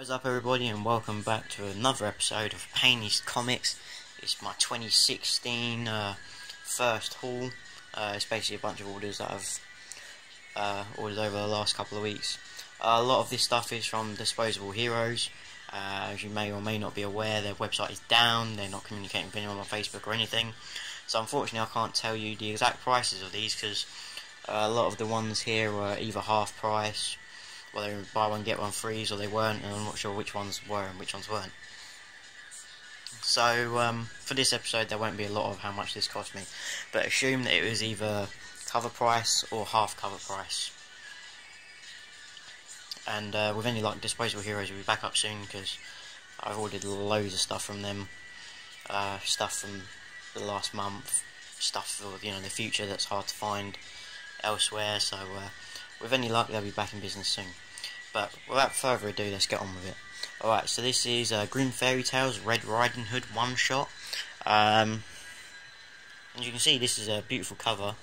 What is up, everybody, and welcome back to another episode of Painey's Comics. It's my 2016 first haul. It's basically a bunch of orders that I've ordered over the last couple of weeks. A lot of this stuff is from Disposable Heroes. As you may or may not be aware, their website is down. They're not communicating with anyone on Facebook or anything. So unfortunately I can't tell you the exact prices of these because a lot of the ones here were either half price, well, they were buy one get one free, or they weren't, and I'm not sure which ones were and which ones weren't. So for this episode there won't be a lot of how much this cost me, but assume that it was either cover price or half cover price. And with any luck, Disposable Heroes will be back up soon because I've ordered loads of stuff from them, stuff from the last month, stuff for the future that's hard to find elsewhere. So with any luck they'll be back in business soon. But without further ado, let's get on with it. Alright, so this is Grim Fairy Tales Red Riding Hood one shot. As you can see, this is a beautiful cover,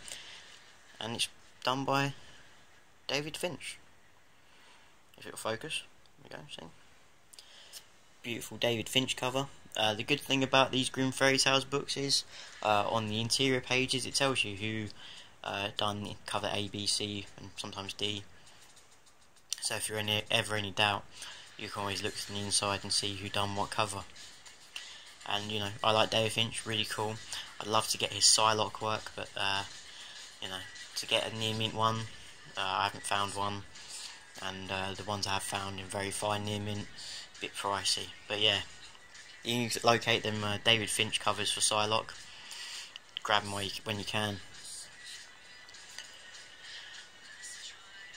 and it's done by David Finch. If it'll focus, there we go, see? Beautiful David Finch cover. The good thing about these Grim Fairy Tales books is, on the interior pages it tells you who done cover A, B, C, and sometimes D. So if you're ever any doubt, you can always look to the inside and see who done what cover. And I like David Finch, really cool. I'd love to get his Psylocke work, but to get a near mint one, I haven't found one, and the ones I have found in very fine near mint, a bit pricey. But yeah, you can locate them David Finch covers for Psylocke. Grab them when you can.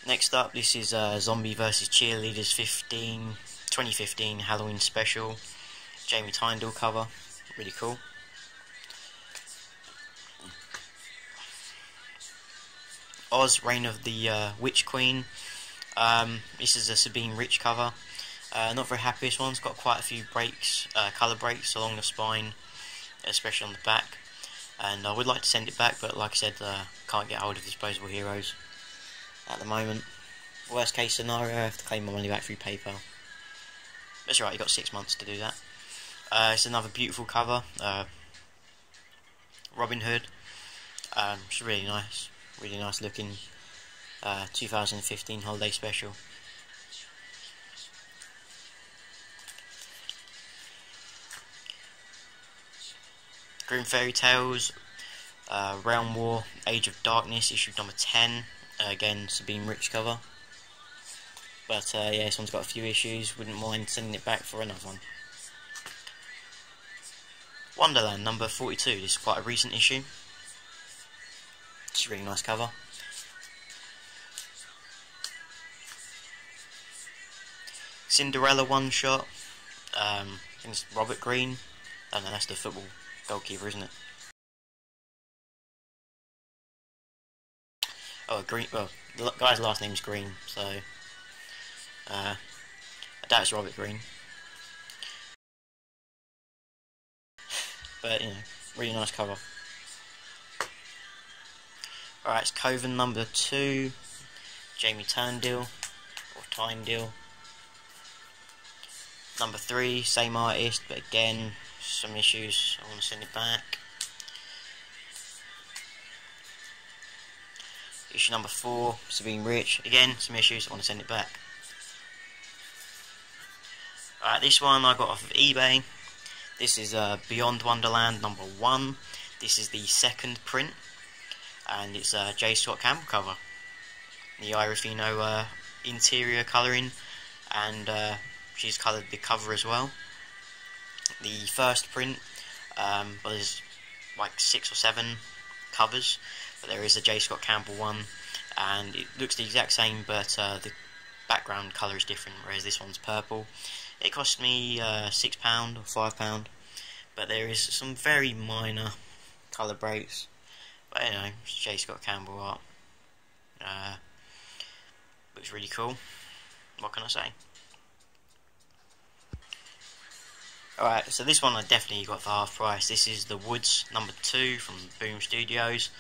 Next up, this is Zombie vs Cheerleaders 2015 Halloween Special. Jamie Tyndall cover, really cool. Oz, Reign of the Witch Queen. This is a Sabine Rich cover. Not very happy this one. It's got quite a few breaks, colour breaks along the spine, especially on the back. And I would like to send it back, but like I said, can't get hold of Disposable Heroes at the moment. Worst case scenario, I have to claim my money back through PayPal. That's right, you've got 6 months to do that. It's another beautiful cover. Robin Hood. It's really nice looking 2015 holiday special. Grim Fairy Tales Realm War Age of Darkness, issue number 10. Again, Sabine Rich cover. But yeah, this one's got a few issues. Wouldn't mind sending it back for another one. Wonderland number 42. This is quite a recent issue. It's a really nice cover. Cinderella one shot. I think it's Robert Green. Oh no, that's the football goalkeeper, isn't it? Oh, Green. Well, the guy's last name's Green, so I doubt it's Robert Green. But really nice cover. Alright, it's Coven number 2. Jamie Tyndall or Tyndall. Number 3, same artist, but again some issues. I want to send it back. Issue number 4, Sabine Rich. Again, some issues, I want to send it back. Alright, this one I got off of eBay. This is Beyond Wonderland number 1. This is the second print, and it's J. Scott Campbell cover. The Irifino interior colouring, and she's coloured the cover as well. The first print, well, there's like 6 or 7 covers, but there is a J. Scott Campbell one, and it looks the exact same, but the background colour is different, whereas this one's purple. It cost me £6 or £5, but there is some very minor colour breaks. But it's J. Scott Campbell art. Looks really cool. What can I say? Alright, so this one I definitely got for half price. This is The Woods number 2 from Boom Studios.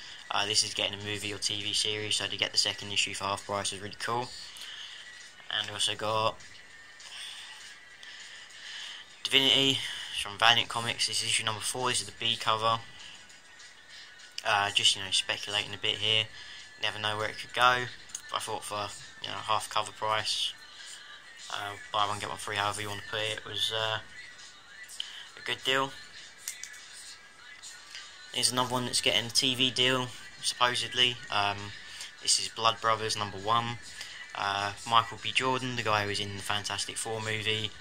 This is getting a movie or TV series, so to get the second issue for half price is really cool. And also got Infinity, it's from Valiant Comics. This is issue number 4. This is the B cover. Just speculating a bit here. Never know where it could go. I thought for half cover price, buy one get one free, however you want to put it, was a good deal. Here's another one that's getting a TV deal, supposedly. This is Blood Brothers number 1. Michael B. Jordan, the guy who was in the Fantastic Four movie,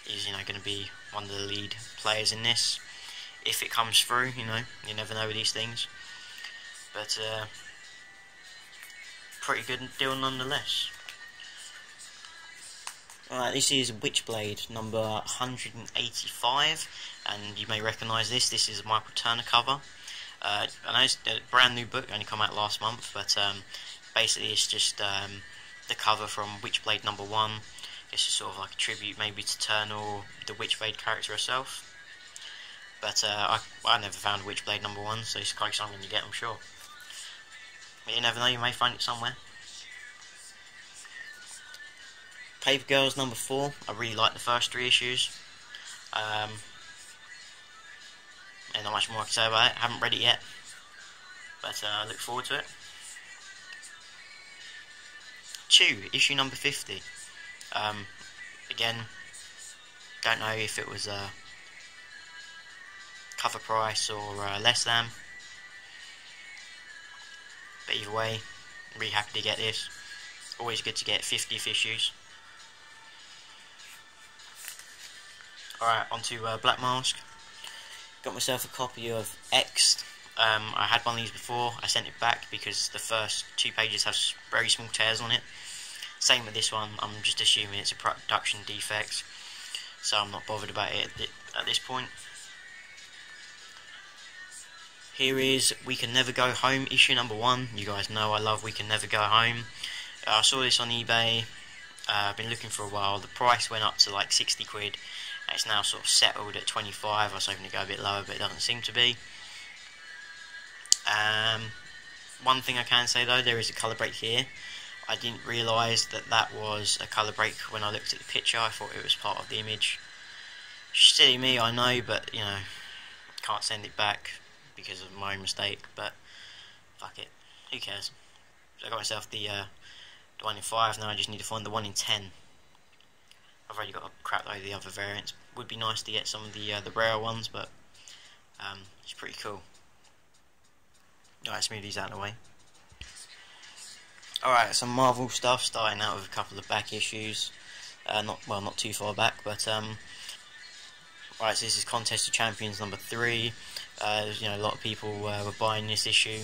is going to be one of the lead players in this. If it comes through, you never know with these things. But pretty good deal nonetheless. Alright, this is Witchblade number 185, and you may recognise this. This is a Michael Turner cover. I know it's a brand new book, only come out last month, but basically it's just the cover from Witchblade number 1. It's just sort of like a tribute maybe to Turner or the Witchblade character herself. But I never found Witchblade number 1, so it's quite something to get, I'm sure. But you never know, you may find it somewhere. Paper Girls number 4. I really like the first 3 issues. And not much more I can say about it. I haven't read it yet, but I look forward to it. Chew, issue number 50. Again, don't know if it was cover price or less than, but either way, I'm really happy to get this. Always good to get 50th issues. Alright, on to Black Mask. Got myself a copy of X. I had one of these before. I sent it back because the first 2 pages have very small tears on it. Same with this one. I'm just assuming it's a production defect, so I'm not bothered about it at this point. Here is We Can Never Go Home, issue number 1. You guys know I love We Can Never Go Home. I saw this on eBay. I've been looking for a while. The price went up to like 60 quid. It's now sort of settled at 25. I was hoping to go a bit lower, but it doesn't seem to be. One thing I can say though, there is a colour break here. I didn't realise that was a colour break when I looked at the picture. I thought it was part of the image. Silly me, I know, but can't send it back because of my own mistake. But fuck it, who cares? So I got myself the 1 in 5. Now I just need to find the 1 in 10. I've already got a crap load of the other variants. Would be nice to get some of the rare ones, but it's pretty cool. Alright, let's move these out of the way. Alright, some Marvel stuff, starting out with a couple of back issues. Not too far back, but right, so this is Contest of Champions number 3. A lot of people were buying this issue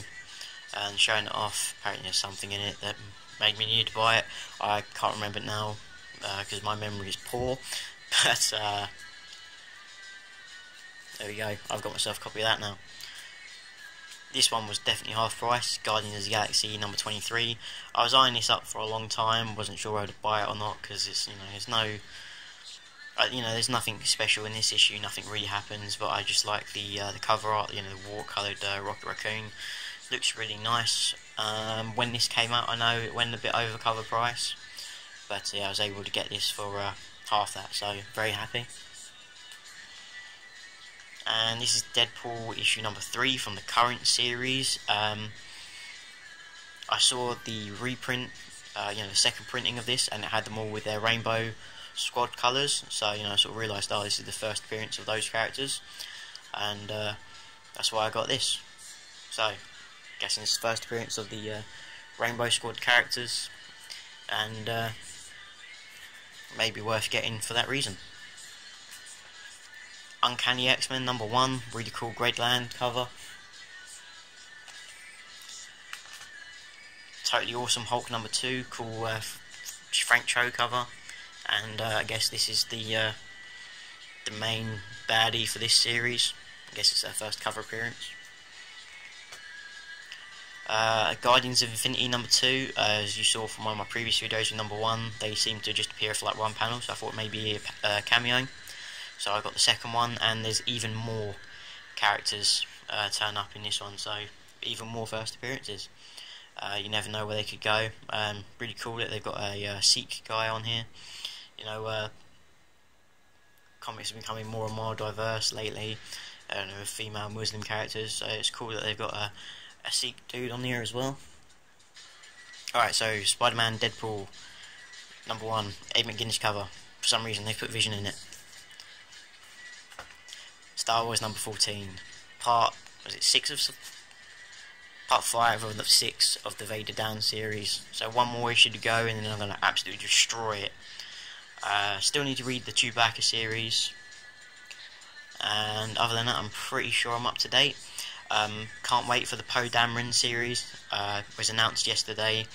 and showing it off. Apparently there's something in it that made me need to buy it. I can't remember it now because my memory is poor, but there we go. I've got myself a copy of that now. This one was definitely half price. Guardians of the Galaxy number 23. I was eyeing this up for a long time. Wasn't sure whether to buy it or not because it's there's no there's nothing special in this issue. Nothing really happens, but I just like the cover art. The watercoloured Rocket Raccoon looks really nice. When this came out, I know it went a bit over cover price, but yeah, I was able to get this for half that. So very happy. And this is Deadpool issue number 3 from the current series. I saw the reprint, the second printing of this, and it had them all with their rainbow squad colours. So I sort of realised, oh, this is the first appearance of those characters, and that's why I got this. So, guessing it's the first appearance of the rainbow squad characters, and maybe worth getting for that reason. Uncanny X-Men number 1, really cool Greg Land cover. Totally Awesome Hulk number 2, cool Frank Cho cover. And I guess this is the main baddie for this series. I guess it's their first cover appearance. Guardians of Infinity number 2, as you saw from one of my previous videos with number 1, they seem to just appear for like one panel, so I thought maybe a cameo. So I got the second one, and there's even more characters turn up in this one, so even more first appearances. You never know where they could go. Really cool that they've got a Seek guy on here. comics are becoming more and more diverse lately, with female Muslim characters, so it's cool that they've got a Sikh dude on here as well. Alright, so Spider-Man Deadpool #1, Ed McGuinness cover. For some reason they put Vision in it. Star Wars #14, part 5 of the 6 of the Vader Down series. So one more issue to go, and then I'm going to absolutely destroy it. Still need to read the Chewbacca series, and other than that, I'm pretty sure I'm up to date. Can't wait for the Poe Dameron series. Was announced yesterday.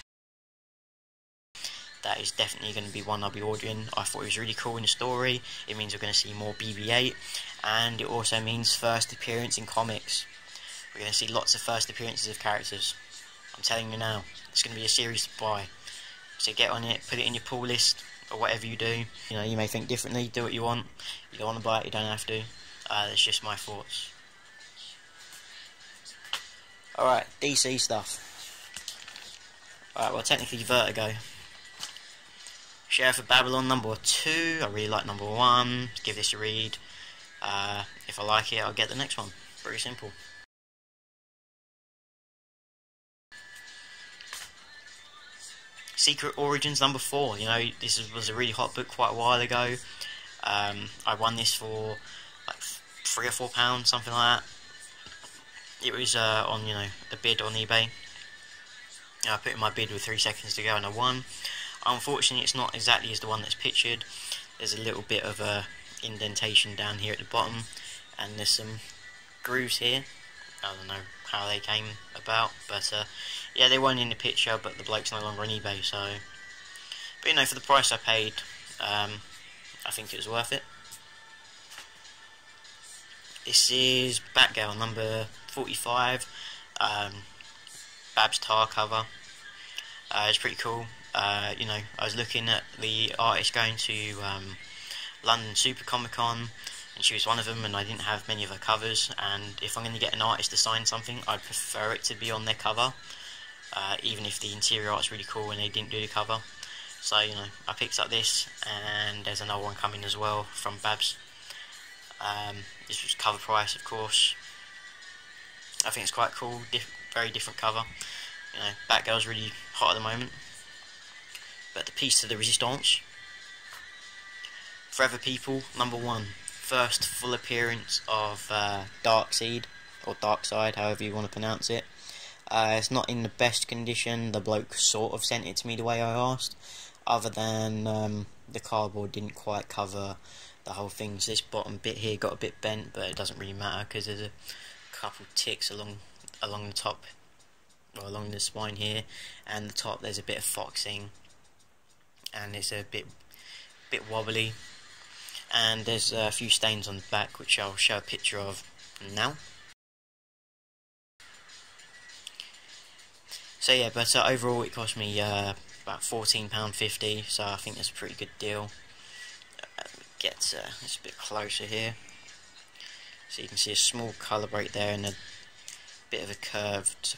That is definitely going to be one I'll be ordering. I thought it was really cool in the story. It means we're going to see more BB-8, and it also means first appearance in comics. We're going to see lots of first appearances of characters. I'm telling you now, it's going to be a series to buy. So get on it, put it in your pull list, or whatever you do. You know, you may think differently, do what you want. You don't want to buy it, you don't have to. That's just my thoughts. Alright, DC stuff. Alright, well, technically Vertigo. Sheriff of Babylon #2. I really like #1. Give this a read. If I like it, I'll get the next one. Pretty simple. Secret Origins #4. You know, this was a really hot book quite a while ago. I won this for like £3 or £4, something like that. It was on, you know, a bid on eBay. I put in my bid with 3 seconds to go, and I won. Unfortunately, it's not exactly as the one that's pictured. There's a little bit of a indentation down here at the bottom, and there's some grooves here. I don't know how they came about, but yeah, they weren't in the picture, but the bloke's no longer on eBay, so... But you know, for the price I paid, I think it was worth it. This is Batgirl #45, Babs Tarr cover. It's pretty cool. You know, I was looking at the artist going to London Super Comic Con, and she was one of them, and I didn't have many of her covers, and if I'm going to get an artist to sign something, I'd prefer it to be on their cover, even if the interior art's really cool and they didn't do the cover. So, you know, I picked up this, and there's another one coming as well from Babs. This was cover price, of course. I think it's quite cool, very different cover. You know, Batgirl's really hot at the moment. But the piece to the resistance. Forever People #1, first full appearance of Darkseid, or Darkseid, however you want to pronounce it. It's not in the best condition. The bloke sort of sent it to me the way I asked, other than the cardboard didn't quite cover the whole thing. So this bottom bit here got a bit bent, but it doesn't really matter because there's a couple ticks along the top, or along the spine here, and the top there's a bit of foxing, and it's a bit wobbly, and there's a few stains on the back which I'll show a picture of now. So yeah, but overall it cost me about £14.50, so I think that's a pretty good deal. It's a bit closer here, so you can see a small colour break there and a bit of a curved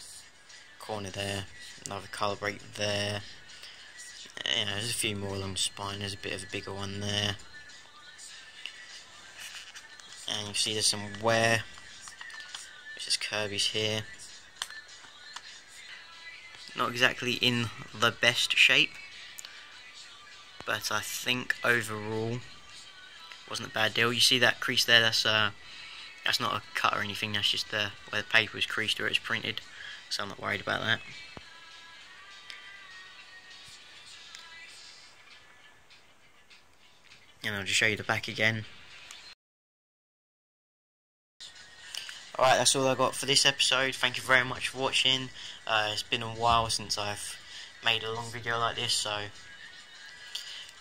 corner there, another colour break there. You know, there's a few more along the spine. There's a bit of a bigger one there, and you see there's some wear, which is curvies here. Not exactly in the best shape, but I think overall wasn't a bad deal. You see that crease there? That's not a cut or anything. That's just where the paper was creased or it was printed. So I'm not worried about that. And I'll just show you the back again. Alright, that's all I got for this episode. Thank you very much for watching. It's been a while since I've made a long video like this, so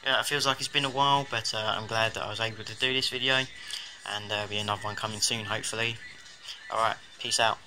yeah, it feels like it's been a while, but I'm glad that I was able to do this video, and there'll be another one coming soon, hopefully. Alright, peace out.